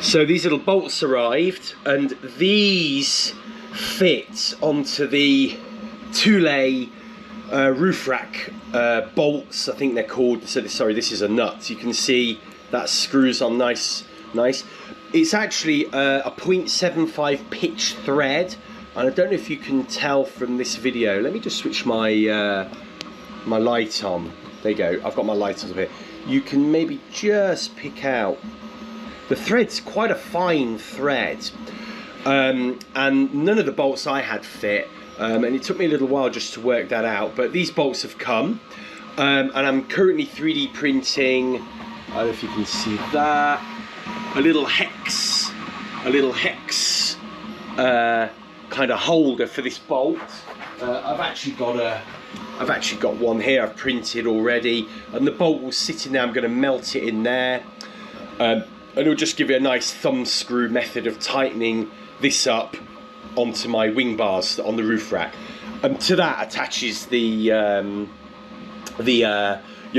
So these little bolts arrived, and these fit onto the thule roof rack bolts, I think they're called. So sorry, this is a nut. You can see that screws on nice. It's actually a 0.75 pitch thread, and I don't know if you can tell from this video. Let me just switch my my light on. There you go, I've got my light on here. You can maybe just pick out the thread's quite a fine thread, and none of the bolts I had fit, and it took me a little while just to work that out, but these bolts have come, and I'm currently 3D printing, I don't know if you can see that, a little hex kind of holder for this bolt. I've actually got one here I've printed already, and the bolt will sit in there. I'm going to melt it in there, and it'll just give you a nice thumb screw method of tightening this up onto my wing bars on the roof rack. And to that attaches the you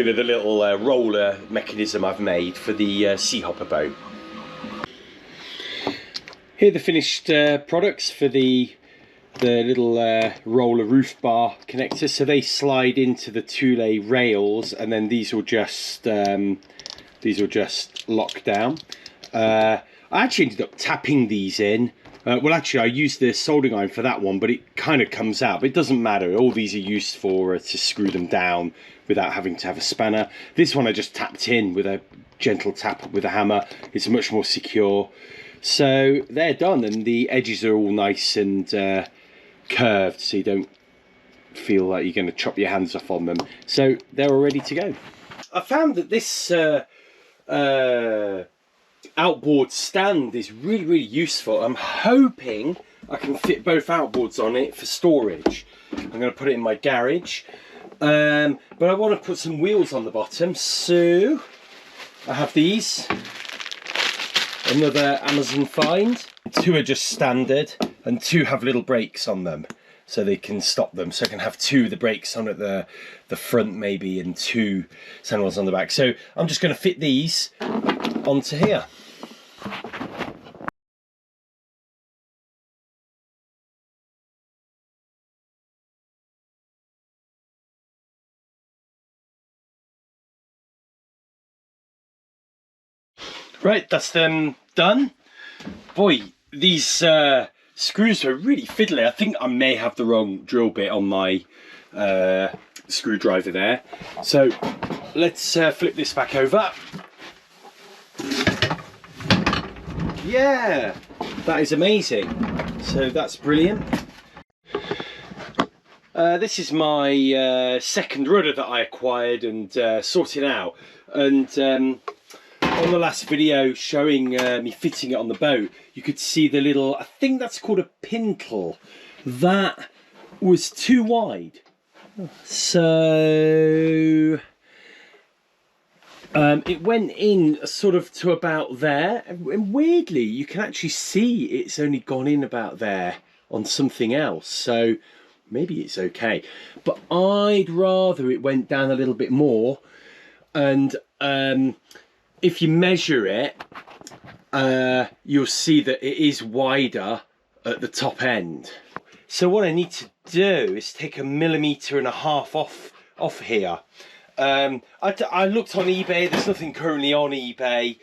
know, the little roller mechanism I've made for the Seahopper boat. Here are the finished products for the little roller roof bar connectors. So they slide into the thule rails, and then these will just lock down. I actually ended up tapping these in. Well, actually I used the soldering iron for that one, but it kind of comes out, but it doesn't matter. All these are used for to screw them down without having to have a spanner. This one I just tapped in with a gentle tap with a hammer. It's much more secure. So they're done, and the edges are all nice and curved, so you don't feel like you're going to chop your hands off on them. So they're all ready to go. I found that this outboard stand is really useful. I'm hoping I can fit both outboards on it for storage. I'm going to put it in my garage, but I want to put some wheels on the bottom, so I have these. Another Amazon find. 2 are just standard, and 2 have little brakes on them, so they can stop them. So I can have 2 of the brakes on at the front maybe, and 2 standard ones on the back. So I'm just going to fit these onto here. Right, that's them done. Boy, these screws are really fiddly. I think I may have the wrong drill bit on my screwdriver there. So let's flip this back over. Yeah, that is amazing. So that's brilliant. This is my second rudder that I acquired and sorted out, and on the last video showing me fitting it on the boat, you could see the little, I think that's called a pintle, that was too wide. So it went in sort of to about there, and weirdly you can actually see it's only gone in about there on something else, so maybe it's okay. But I'd rather it went down a little bit more, and if you measure it, you'll see that it is wider at the top end. So what I need to do is take 1.5 millimeters off here. I looked on eBay. There's nothing currently on eBay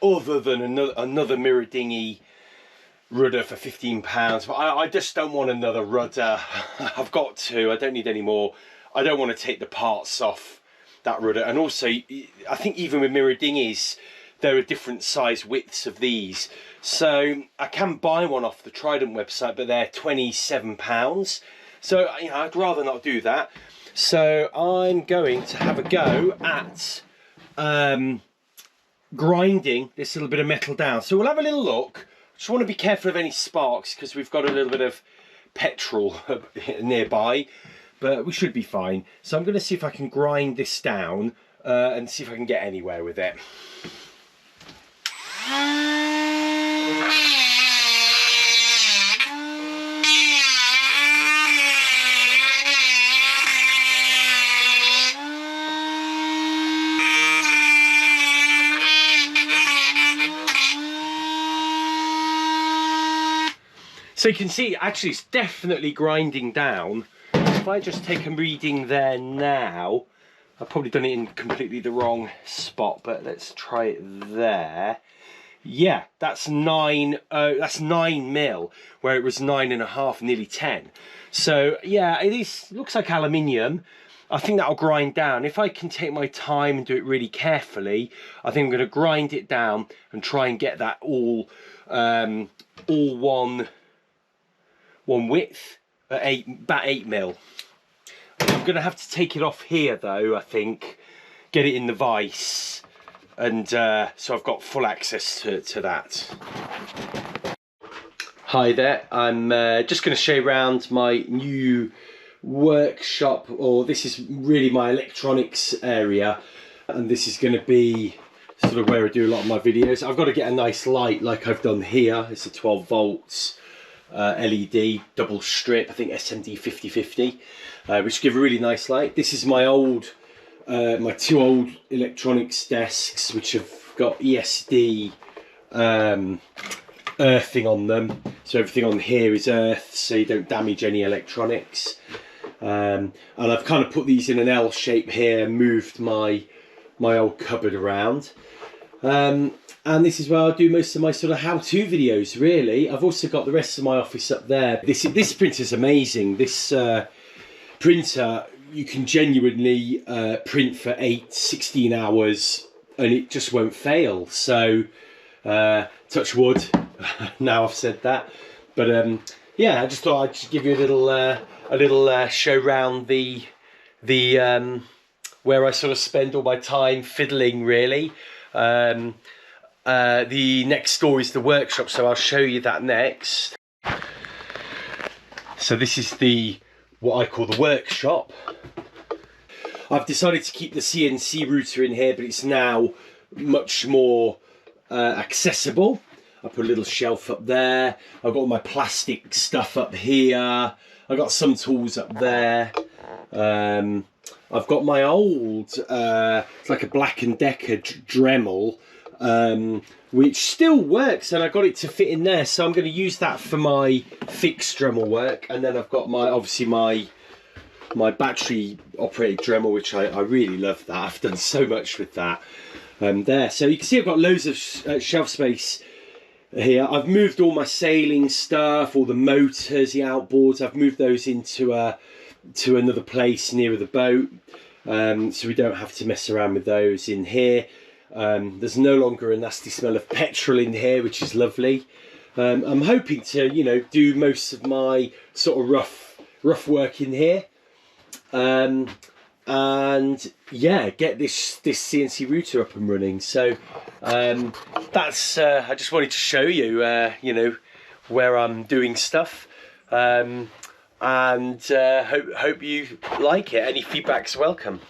other than another mirror dinghy rudder for £15. But I just don't want another rudder. I've got 2. I don't need any more. I don't want to take the parts off that rudder, and also I think even with mirror dinghies there are different size widths of these, so I can buy one off the Trident website, but they're £27, so you know, I'd rather not do that. So I'm going to have a go at grinding this little bit of metal down. So we'll have a little look. Just want to be careful of any sparks because we've got a little bit of petrol nearby, but we should be fine. So I'm going to see if I can grind this down and see if I can get anywhere with it. So you can see, actually, it's definitely grinding down. If I just take a reading there now, I've probably done it in completely the wrong spot, but let's try it there. Yeah, that's 9 mil, where it was 9.5, nearly 10. So yeah, it looks like aluminium. I think that'll grind down. If I can take my time and do it really carefully, I think I'm going to grind it down and try and get that all one width at about 8 mil. I'm going to have to take it off here though, I think, get it in the vise, and so I've got full access to that. Hi there, I'm just going to show you around my new workshop, or this is really my electronics area, and this is going to be sort of where I do a lot of my videos. I've got to get a nice light like I've done here. It's a 12 volts LED double strip, I think SMD 5050, which give a really nice light. This is my old my two old electronics desks, which have got ESD earthing on them, so everything on here is earth, so you don't damage any electronics. And I've kind of put these in an L shape here, moved my old cupboard around. And this is where I'll do most of my sort of how-to videos, really. I've also got the rest of my office up there. This printer's amazing. This printer, you can genuinely print for 16 hours and it just won't fail. So touch wood, now I've said that. But yeah, I just thought I'd just give you a little show round the where I sort of spend all my time fiddling, really. The next door is the workshop, so I'll show you that next. So this is what I call the workshop. I've decided to keep the CNC router in here, but it's now much more accessible. I put a little shelf up there. I've got all my plastic stuff up here. I've got some tools up there. I've got my old, it's like a Black & Decker Dremel, which still works, and I got it to fit in there, so I'm going to use that for my fixed Dremel work. And then I've got obviously my battery operated Dremel, which I really love that. I've done so much with that there. So you can see I've got loads of shelf space here. I've moved all my sailing stuff, all the motors, the outboards, I've moved those into to another place nearer the boat, so we don't have to mess around with those in here. There's no longer a nasty smell of petrol in here, which is lovely. I'm hoping to, you know, do most of my sort of rough work in here, and yeah, get this CNC router up and running. So that's I just wanted to show you, you know, where I'm doing stuff. And hope you like it. Any feedback's welcome.